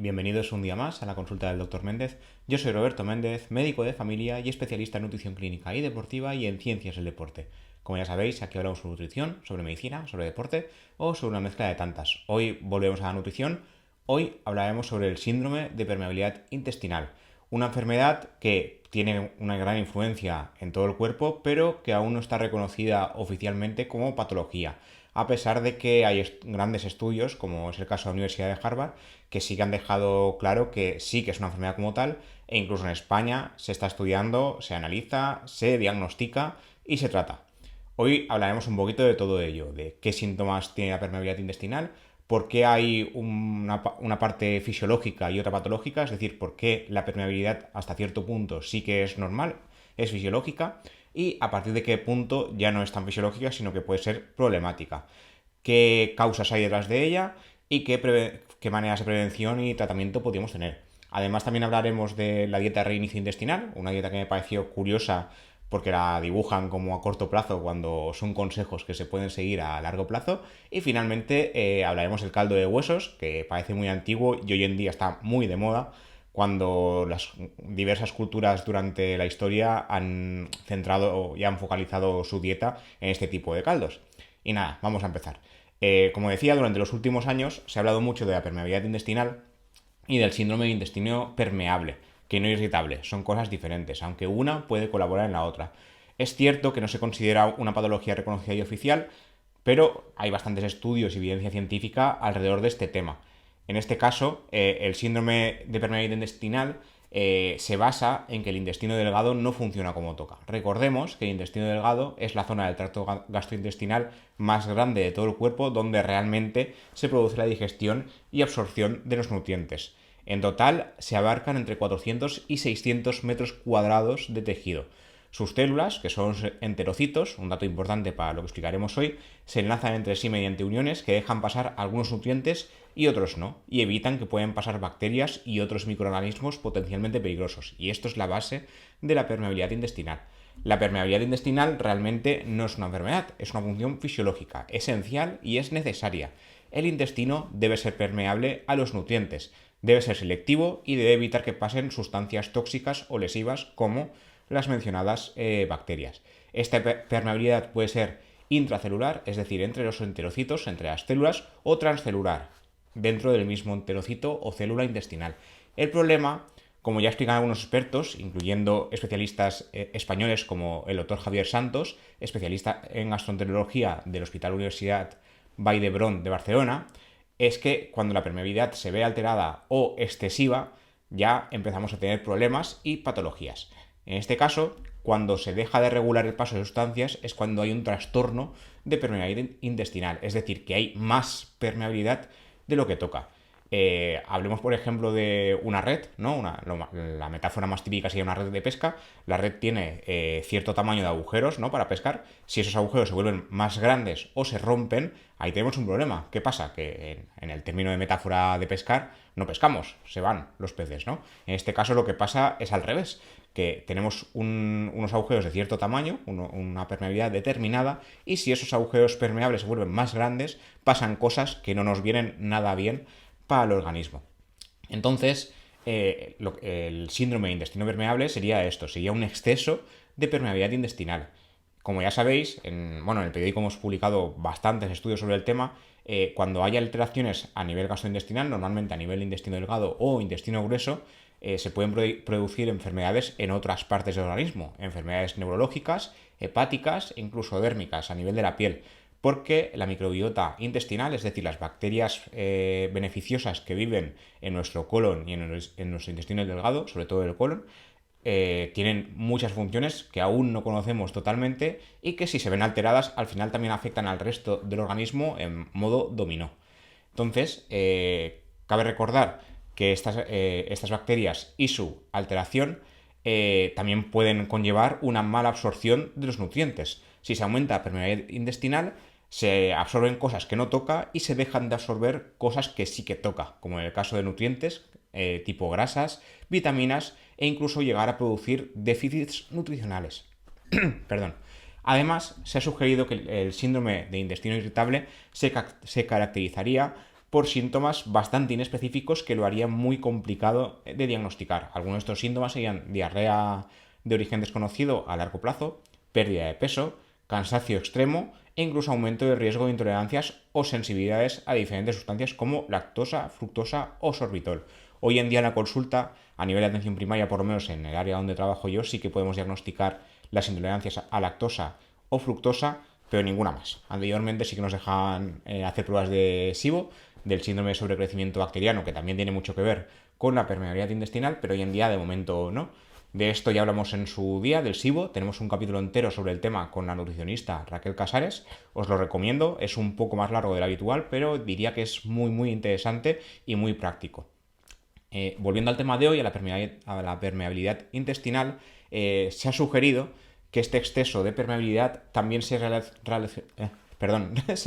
bienvenidos un día más a la consulta del Dr. Méndez. Yo soy Roberto Méndez, médico de familia y especialista en nutrición clínica y deportiva y en ciencias del deporte. Como ya sabéis, aquí hablamos sobre nutrición, sobre medicina, sobre deporte o sobre una mezcla de tantas. Hoy volvemos a la nutrición. Hoy hablaremos sobre el síndrome de permeabilidad intestinal, una enfermedad que tiene una gran influencia en todo el cuerpo, pero que aún no está reconocida oficialmente como patología, a pesar de que hay grandes estudios, como es el caso de la Universidad de Harvard, que sí que han dejado claro que sí que es una enfermedad como tal, e incluso en España se está estudiando, se analiza, se diagnostica y se trata. Hoy hablaremos un poquito de todo ello, de qué síntomas tiene la permeabilidad intestinal, por qué hay una parte fisiológica y otra patológica, es decir, por qué la permeabilidad hasta cierto punto sí que es normal, es fisiológica, y a partir de qué punto ya no es tan fisiológica, sino que puede ser problemática. Qué causas hay detrás de ella y qué maneras de prevención y tratamiento podríamos tener. Además, también hablaremos de la dieta de reinicio intestinal, una dieta que me pareció curiosa porque la dibujan como a corto plazo cuando son consejos que se pueden seguir a largo plazo. Y finalmente hablaremos del caldo de huesos, que parece muy antiguo y hoy en día está muy de moda, cuando las diversas culturas durante la historia han centrado y han focalizado su dieta en este tipo de caldos. Y nada, vamos a empezar. Como decía, durante los últimos años se ha hablado mucho de la permeabilidad intestinal y del síndrome de intestino permeable, que no irritable. Son cosas diferentes, aunque una puede colaborar en la otra. Es cierto que no se considera una patología reconocida y oficial, pero hay bastantes estudios y evidencia científica alrededor de este tema. En este caso, el síndrome de permeabilidad intestinal se basa en que el intestino delgado no funciona como toca. Recordemos que el intestino delgado es la zona del tracto gastrointestinal más grande de todo el cuerpo donde realmente se produce la digestión y absorción de los nutrientes. En total se abarcan entre 400 y 600 metros cuadrados de tejido. Sus células, que son enterocitos, un dato importante para lo que explicaremos hoy, se enlazan entre sí mediante uniones que dejan pasar algunos nutrientes y otros no, y evitan que puedan pasar bacterias y otros microorganismos potencialmente peligrosos. Y esto es la base de la permeabilidad intestinal. La permeabilidad intestinal realmente no es una enfermedad, es una función fisiológica, esencial y es necesaria. El intestino debe ser permeable a los nutrientes, debe ser selectivo y debe evitar que pasen sustancias tóxicas o lesivas como las mencionadas bacterias. Esta permeabilidad puede ser intracelular, es decir, entre los enterocitos, entre las células, o transcelular, dentro del mismo enterocito o célula intestinal. El problema, como ya explican algunos expertos, incluyendo especialistas españoles como el doctor Javier Santos, especialista en gastroenterología del Hospital Universidad Vall d'Hebron de Barcelona, es que cuando la permeabilidad se ve alterada o excesiva, ya empezamos a tener problemas y patologías. En este caso, cuando se deja de regular el paso de sustancias es cuando hay un trastorno de permeabilidad intestinal, es decir, que hay más permeabilidad de lo que toca. Hablemos, por ejemplo, de una red, ¿no? La metáfora más típica sería una red de pesca. La red tiene cierto tamaño de agujeros, ¿no? Para pescar. Si esos agujeros se vuelven más grandes o se rompen, ahí tenemos un problema. ¿Qué pasa? Que en el término de metáfora de pescar no pescamos, se van los peces, ¿no? En este caso lo que pasa es al revés, que tenemos unos agujeros de cierto tamaño, una permeabilidad determinada, y si esos agujeros permeables se vuelven más grandes, pasan cosas que no nos vienen nada bien para el organismo. Entonces, el síndrome de intestino permeable sería esto, sería un exceso de permeabilidad intestinal. Como ya sabéis, en el periódico hemos publicado bastantes estudios sobre el tema. Cuando hay alteraciones a nivel gastrointestinal, normalmente a nivel intestino delgado o intestino grueso, se pueden producir enfermedades en otras partes del organismo, enfermedades neurológicas, hepáticas e incluso dérmicas a nivel de la piel, porque la microbiota intestinal, es decir, las bacterias beneficiosas que viven en nuestro colon y en nuestro intestino delgado, sobre todo el colon, tienen muchas funciones que aún no conocemos totalmente y que si se ven alteradas al final también afectan al resto del organismo en modo dominó. Entonces, cabe recordar que estas bacterias y su alteración también pueden conllevar una mala absorción de los nutrientes. Si se aumenta la permeabilidad intestinal, se absorben cosas que no toca y se dejan de absorber cosas que sí que toca, como en el caso de nutrientes tipo grasas, vitaminas e incluso llegar a producir déficits nutricionales. Perdón. Además, se ha sugerido que el síndrome de intestino irritable se caracterizaría por síntomas bastante inespecíficos que lo harían muy complicado de diagnosticar. Algunos de estos síntomas serían diarrea de origen desconocido a largo plazo, pérdida de peso, cansancio extremo e incluso aumento del riesgo de intolerancias o sensibilidades a diferentes sustancias como lactosa, fructosa o sorbitol. Hoy en día en la consulta, a nivel de atención primaria, por lo menos en el área donde trabajo yo, sí que podemos diagnosticar las intolerancias a lactosa o fructosa, pero ninguna más. Anteriormente sí que nos dejaban hacer pruebas de SIBO, del síndrome de sobrecrecimiento bacteriano, que también tiene mucho que ver con la permeabilidad intestinal, pero hoy en día de momento no. De esto ya hablamos en su día, del SIBO. Tenemos un capítulo entero sobre el tema con la nutricionista Raquel Casares. Os lo recomiendo. Es un poco más largo del habitual, pero diría que es muy interesante y muy práctico. Volviendo al tema de hoy, a la permeabilidad intestinal, se ha sugerido que este exceso de permeabilidad también se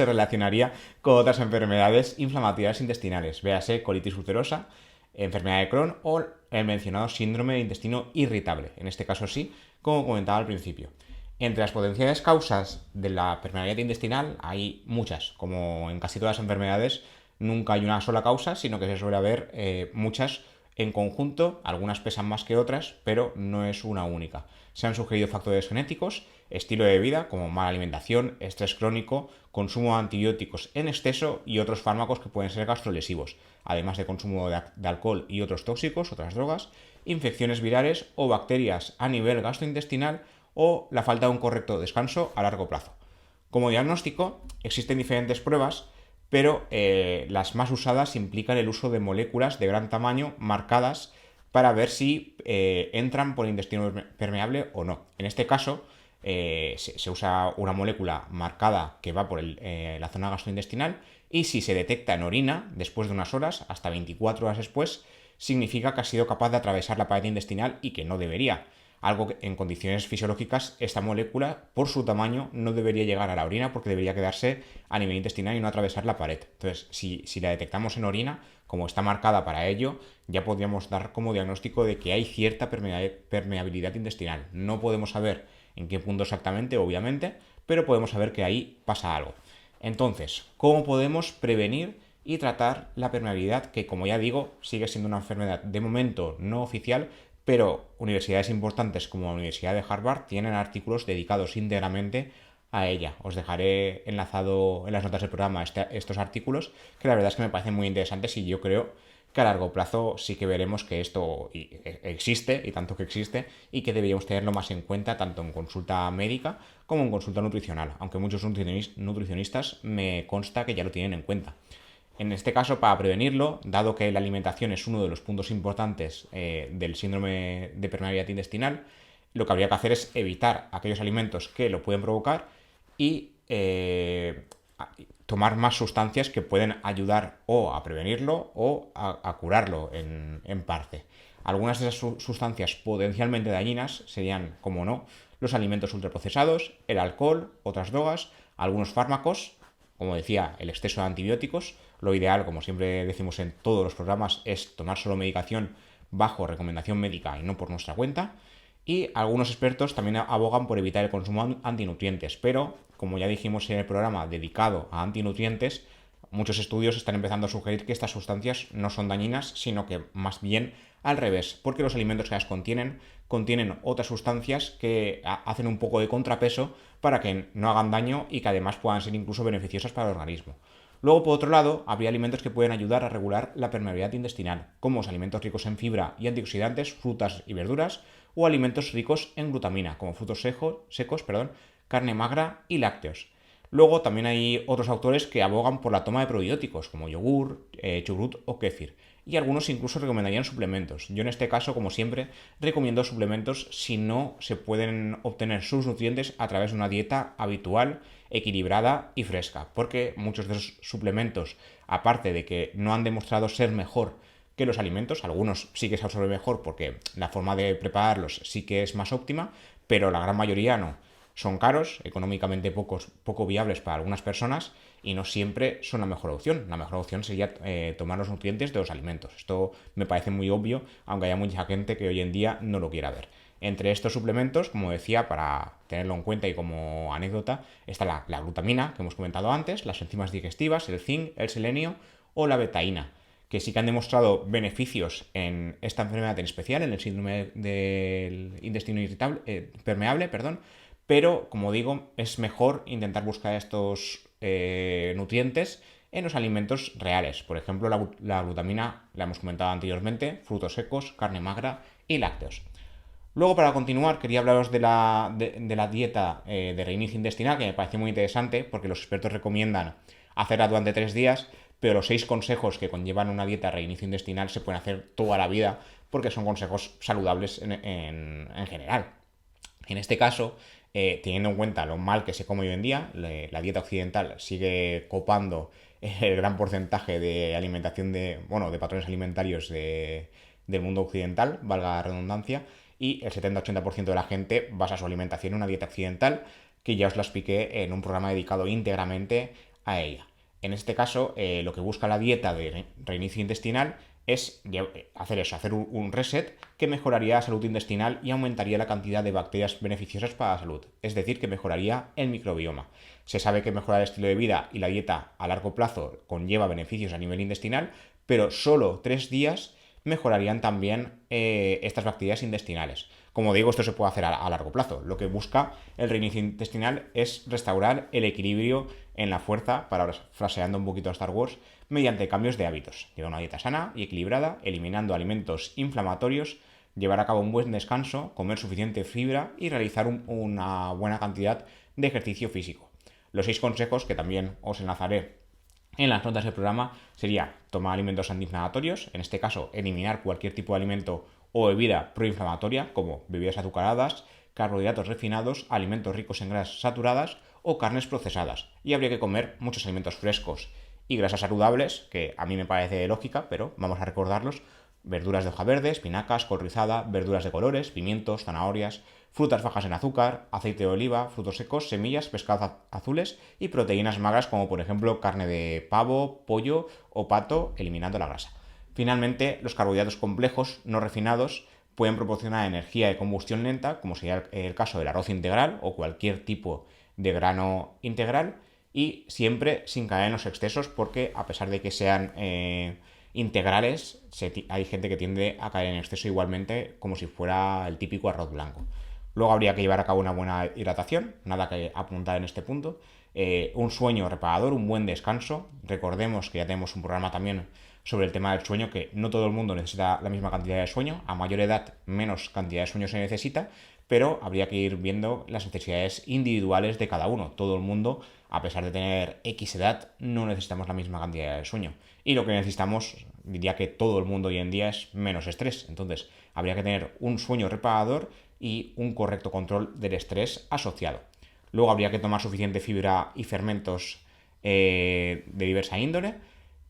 relacionaría con otras enfermedades inflamatorias intestinales, véase colitis ulcerosa, enfermedad de Crohn o el mencionado síndrome de intestino irritable. En este caso sí, como comentaba al principio. Entre las potenciales causas de la permeabilidad intestinal hay muchas. Como en casi todas las enfermedades, nunca hay una sola causa, sino que se suele haber muchas en conjunto. Algunas pesan más que otras, pero no es una única. Se han sugerido factores genéticos, estilo de vida como mala alimentación, estrés crónico, consumo de antibióticos en exceso y otros fármacos que pueden ser gastrolesivos, además de consumo de alcohol y otros tóxicos, otras drogas, infecciones virales o bacterias a nivel gastrointestinal o la falta de un correcto descanso a largo plazo. Como diagnóstico, existen diferentes pruebas, pero las más usadas implican el uso de moléculas de gran tamaño marcadas para ver si entran por el intestino permeable o no. En este caso, se usa una molécula marcada que va por la zona gastrointestinal y si se detecta en orina después de unas horas, hasta 24 horas después, significa que ha sido capaz de atravesar la pared intestinal y que no debería. Algo que en condiciones fisiológicas esta molécula, por su tamaño, no debería llegar a la orina porque debería quedarse a nivel intestinal y no atravesar la pared. Entonces, si la detectamos en orina, como está marcada para ello, ya podríamos dar como diagnóstico de que hay cierta permeabilidad intestinal. No podemos saber en qué punto exactamente, obviamente, pero podemos saber que ahí pasa algo. Entonces, ¿cómo podemos prevenir y tratar la permeabilidad, que como ya digo, sigue siendo una enfermedad de momento no oficial, pero universidades importantes como la Universidad de Harvard tienen artículos dedicados íntegramente a ella. Os dejaré enlazado en las notas del programa estos artículos, que la verdad es que me parecen muy interesantes y yo creo que a largo plazo sí que veremos que esto existe, y tanto que existe, y que deberíamos tenerlo más en cuenta tanto en consulta médica como en consulta nutricional, aunque muchos nutricionistas me consta que ya lo tienen en cuenta. En este caso, para prevenirlo, dado que la alimentación es uno de los puntos importantes del síndrome de permeabilidad intestinal, lo que habría que hacer es evitar aquellos alimentos que lo pueden provocar y tomar más sustancias que pueden ayudar o a prevenirlo o a curarlo en parte. Algunas de esas sustancias potencialmente dañinas serían, como no, los alimentos ultraprocesados, el alcohol, otras drogas, algunos fármacos, como decía, el exceso de antibióticos. Lo ideal, como siempre decimos en todos los programas, es tomar solo medicación bajo recomendación médica y no por nuestra cuenta. Y algunos expertos también abogan por evitar el consumo de antinutrientes, pero como ya dijimos en el programa dedicado a antinutrientes, muchos estudios están empezando a sugerir que estas sustancias no son dañinas, sino que más bien al revés, porque los alimentos que las contienen otras sustancias que hacen un poco de contrapeso para que no hagan daño y que además puedan ser incluso beneficiosas para el organismo. Luego, por otro lado, habría alimentos que pueden ayudar a regular la permeabilidad intestinal, como los alimentos ricos en fibra y antioxidantes, frutas y verduras, o alimentos ricos en glutamina, como frutos secos, carne magra y lácteos. Luego también hay otros autores que abogan por la toma de probióticos, como yogur, churrut o kéfir. Y algunos incluso recomendarían suplementos. Yo en este caso, como siempre, recomiendo suplementos si no se pueden obtener sus nutrientes a través de una dieta habitual, equilibrada y fresca. Porque muchos de esos suplementos, aparte de que no han demostrado ser mejor que los alimentos, algunos sí que se absorben mejor porque la forma de prepararlos sí que es más óptima, pero la gran mayoría no. Son caros, económicamente poco viables para algunas personas y no siempre son la mejor opción. La mejor opción sería tomar los nutrientes de los alimentos. Esto me parece muy obvio, aunque haya mucha gente que hoy en día no lo quiera ver. Entre estos suplementos, como decía, para tenerlo en cuenta y como anécdota, está la glutamina, que hemos comentado antes, las enzimas digestivas, el zinc, el selenio o la betaína, que sí que han demostrado beneficios en esta enfermedad en especial, en el síndrome del intestino irritable, permeable, perdón, pero como digo, es mejor intentar buscar estos nutrientes en los alimentos reales. Por ejemplo, la glutamina la hemos comentado anteriormente, frutos secos, carne magra y lácteos. Luego, para continuar, quería hablaros de la dieta de reinicio intestinal, que me parece muy interesante, porque los expertos recomiendan hacerla durante 3 días, pero los 6 consejos que conllevan una dieta de reinicio intestinal se pueden hacer toda la vida, porque son consejos saludables en general. En este caso, teniendo en cuenta lo mal que se come hoy en día, la dieta occidental sigue copando el gran porcentaje de alimentación de patrones alimentarios del mundo occidental, valga la redundancia, y el 70-80% de la gente basa su alimentación en una dieta occidental, que ya os la expliqué en un programa dedicado íntegramente a ella. En este caso, lo que busca la dieta de reinicio intestinal es hacer eso, hacer un reset que mejoraría la salud intestinal y aumentaría la cantidad de bacterias beneficiosas para la salud. Es decir, que mejoraría el microbioma. Se sabe que mejorar el estilo de vida y la dieta a largo plazo conlleva beneficios a nivel intestinal, pero solo 3 días mejorarían también estas bacterias intestinales. Como digo, esto se puede hacer a largo plazo. Lo que busca el reinicio intestinal es restaurar el equilibrio en la fuerza, fraseando un poquito a Star Wars, mediante cambios de hábitos. Llevar una dieta sana y equilibrada, eliminando alimentos inflamatorios, llevar a cabo un buen descanso, comer suficiente fibra y realizar una buena cantidad de ejercicio físico. Los 6 consejos, que también os enlazaré en las notas del programa, sería tomar alimentos antiinflamatorios, en este caso eliminar cualquier tipo de alimento o bebida proinflamatoria, como bebidas azucaradas, carbohidratos refinados, alimentos ricos en grasas saturadas o carnes procesadas. Y habría que comer muchos alimentos frescos y grasas saludables, que a mí me parece lógica, pero vamos a recordarlos: verduras de hoja verde, espinacas, col rizada, verduras de colores, pimientos, zanahorias, frutas bajas en azúcar, aceite de oliva, frutos secos, semillas, pescados azules y proteínas magras como por ejemplo carne de pavo, pollo o pato, eliminando la grasa. Finalmente, los carbohidratos complejos no refinados pueden proporcionar energía de combustión lenta, como sería el caso del arroz integral o cualquier tipo de grano integral, y siempre sin caer en los excesos, porque a pesar de que sean integrales, hay gente que tiende a caer en exceso igualmente, como si fuera el típico arroz blanco. Luego habría que llevar a cabo una buena hidratación, nada que apuntar en este punto, un sueño reparador, un buen descanso. Recordemos que ya tenemos un programa también sobre el tema del sueño, que no todo el mundo necesita la misma cantidad de sueño, a mayor edad menos cantidad de sueño se necesita, pero habría que ir viendo las necesidades individuales de cada uno. Todo el mundo, a pesar de tener X edad, no necesitamos la misma cantidad de sueño. Y lo que necesitamos, diría que todo el mundo hoy en día, es menos estrés. Entonces, habría que tener un sueño reparador y un correcto control del estrés asociado. Luego habría que tomar suficiente fibra y fermentos de diversa índole,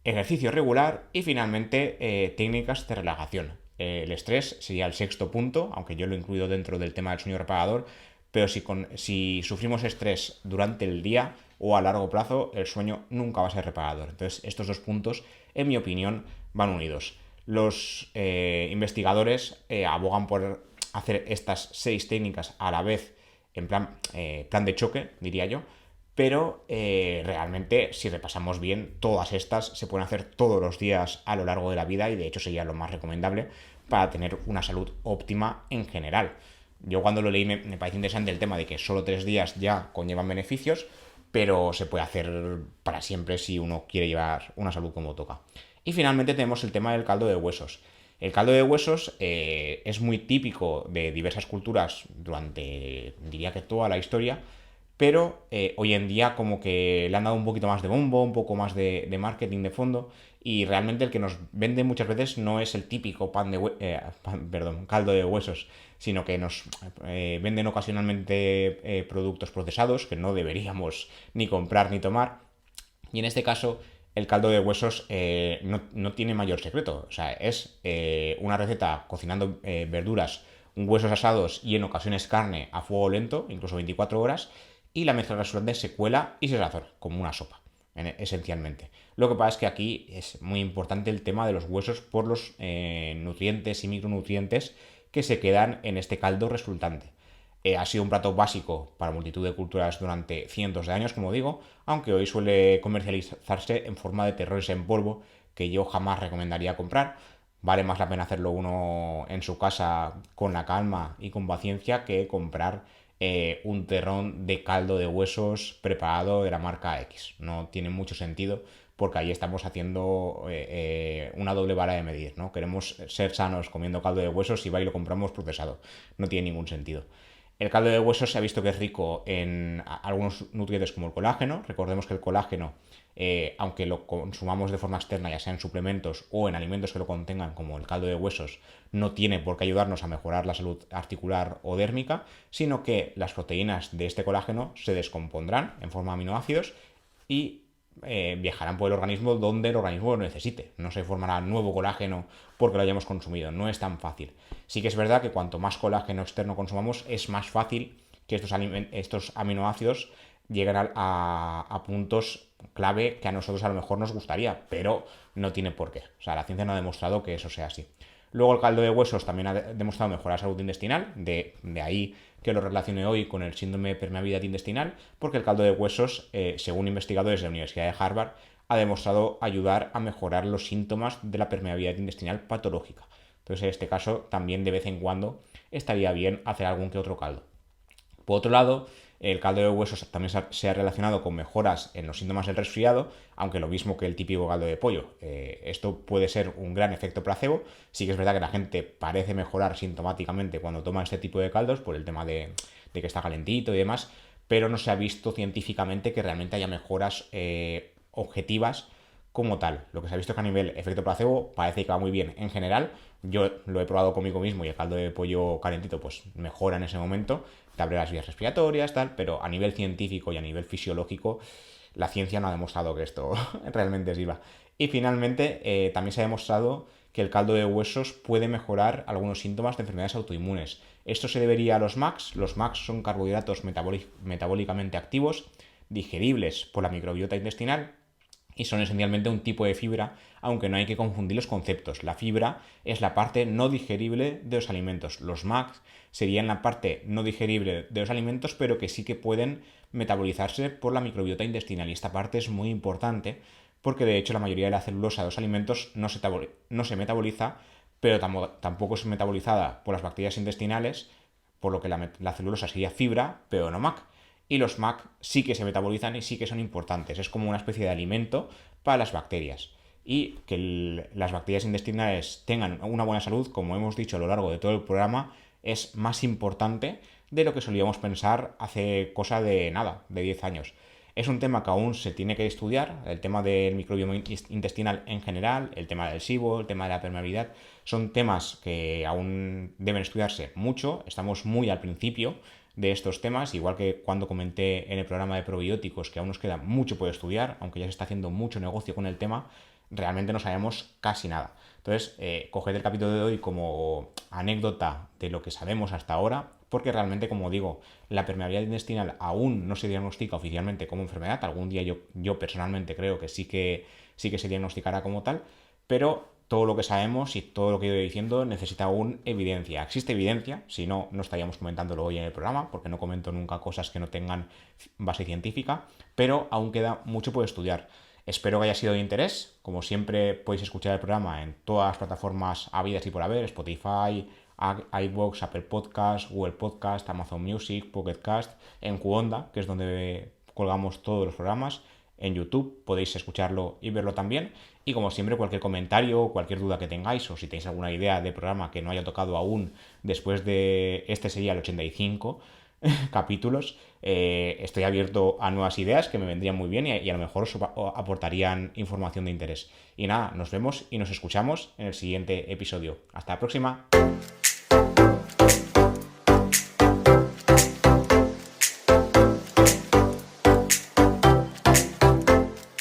ejercicio regular y finalmente técnicas de relajación. El estrés sería el 6.º punto, aunque yo lo he incluido dentro del tema del sueño reparador, pero si sufrimos estrés durante el día o a largo plazo, el sueño nunca va a ser reparador. Entonces, estos 2 puntos, en mi opinión, van unidos. Los investigadores abogan por hacer estas 6 técnicas a la vez, en plan de choque, diría yo, pero realmente, si repasamos bien, todas estas se pueden hacer todos los días a lo largo de la vida, y de hecho sería lo más recomendable para tener una salud óptima en general. Yo cuando lo leí me pareció interesante el tema de que solo 3 días ya conllevan beneficios, pero se puede hacer para siempre si uno quiere llevar una salud como toca. Y finalmente tenemos el tema del caldo de huesos. El caldo de huesos es muy típico de diversas culturas durante, diría que toda la historia, pero hoy en día como que le han dado un poquito más de bombo, un poco más de marketing de fondo, y realmente el que nos vende muchas veces no es el típico caldo de huesos, sino que nos venden ocasionalmente productos procesados que no deberíamos ni comprar ni tomar. Y en este caso, el caldo de huesos no tiene mayor secreto. O sea, es una receta cocinando verduras, huesos asados y en ocasiones carne a fuego lento, incluso 24 horas, y la mezcla resultante se cuela y se sazona, como una sopa, esencialmente. Lo que pasa es que aquí es muy importante el tema de los huesos por los nutrientes y micronutrientes que se quedan en este caldo resultante. Ha sido un plato básico para multitud de culturas durante cientos de años, como digo, aunque hoy suele comercializarse en forma de terrones en polvo, que yo jamás recomendaría comprar. Vale más la pena hacerlo uno en su casa con la calma y con paciencia que comprar un terrón de caldo de huesos preparado de la marca X. No tiene mucho sentido porque ahí estamos haciendo una doble vara de medir, ¿no? Queremos ser sanos comiendo caldo de huesos y va y lo compramos procesado. No tiene ningún sentido. El caldo de huesos se ha visto que es rico en algunos nutrientes como el colágeno. Recordemos que el colágeno, aunque lo consumamos de forma externa, ya sea en suplementos o en alimentos que lo contengan, como el caldo de huesos, no tiene por qué ayudarnos a mejorar la salud articular o dérmica, sino que las proteínas de este colágeno se descompondrán en forma de aminoácidos y viajarán por el organismo donde el organismo lo necesite. No se formará nuevo colágeno porque lo hayamos consumido. No es tan fácil. Sí que es verdad que cuanto más colágeno externo consumamos, es más fácil que estos aminoácidos lleguen a puntos clave que a nosotros a lo mejor nos gustaría, pero no tiene por qué. O sea, la ciencia no ha demostrado que eso sea así. Luego el caldo de huesos también ha demostrado mejorar la salud intestinal, de ahí que lo relacione hoy con el síndrome de permeabilidad intestinal, porque el caldo de huesos, según investigadores de la Universidad de Harvard, ha demostrado ayudar a mejorar los síntomas de la permeabilidad intestinal patológica. Entonces, en este caso, también de vez en cuando estaría bien hacer algún que otro caldo. Por otro lado, el caldo de huesos también se ha relacionado con mejoras en los síntomas del resfriado, aunque lo mismo que el típico caldo de pollo. Esto puede ser un gran efecto placebo. Sí que es verdad que la gente parece mejorar sintomáticamente cuando toma este tipo de caldos por el tema de que está calentito y demás, pero no se ha visto científicamente que realmente haya mejoras objetivas como tal. Lo que se ha visto es que a nivel efecto placebo parece que va muy bien en general. Yo lo he probado conmigo mismo y el caldo de pollo calentito pues mejora en ese momento, te abre las vías respiratorias, tal, pero a nivel científico y a nivel fisiológico la ciencia no ha demostrado que esto realmente sirva. Y finalmente también se ha demostrado que el caldo de huesos puede mejorar algunos síntomas de enfermedades autoinmunes. Esto se debería a los MACs. Los MACs son carbohidratos metabólicamente activos, digeribles por la microbiota intestinal, y son esencialmente un tipo de fibra, aunque no hay que confundir los conceptos. La fibra es la parte no digerible de los alimentos. Los MACs serían la parte no digerible de los alimentos, pero que sí que pueden metabolizarse por la microbiota intestinal. Y esta parte es muy importante porque de hecho la mayoría de la celulosa de los alimentos no se metaboliza, pero tampoco es metabolizada por las bacterias intestinales, por lo que la celulosa sería fibra, pero no MAC. Y los MAC sí que se metabolizan y sí que son importantes. Es como una especie de alimento para las bacterias. Y que las bacterias intestinales tengan una buena salud, como hemos dicho a lo largo de todo el programa, es más importante de lo que solíamos pensar hace cosa de nada, de 10 años. Es un tema que aún se tiene que estudiar, el tema del microbioma intestinal en general, el tema del SIBO, el tema de la permeabilidad, son temas que aún deben estudiarse mucho, estamos muy al principio de estos temas, igual que cuando comenté en el programa de probióticos que aún nos queda mucho por estudiar, aunque ya se está haciendo mucho negocio con el tema, realmente no sabemos casi nada. Entonces, coged el capítulo de hoy como anécdota de lo que sabemos hasta ahora, porque realmente, como digo, la permeabilidad intestinal aún no se diagnostica oficialmente como enfermedad. Algún día yo personalmente creo que sí que se diagnosticará como tal, pero todo lo que sabemos y todo lo que he ido diciendo necesita aún evidencia. Existe evidencia, si no, no estaríamos comentándolo hoy en el programa, porque no comento nunca cosas que no tengan base científica, pero aún queda mucho por estudiar. Espero que haya sido de interés. Como siempre, podéis escuchar el programa en todas las plataformas habidas y por haber: Spotify, iVoox, Apple Podcast, Google Podcast, Amazon Music, Pocket Cast, en Qonda, que es donde colgamos todos los programas. En YouTube podéis escucharlo y verlo también. Y como siempre, cualquier comentario o cualquier duda que tengáis, o si tenéis alguna idea de programa que no haya tocado aún después de este sería el 85 capítulos, estoy abierto a nuevas ideas que me vendrían muy bien y a lo mejor os aportarían información de interés. Y nada, nos vemos y nos escuchamos en el siguiente episodio. Hasta la próxima.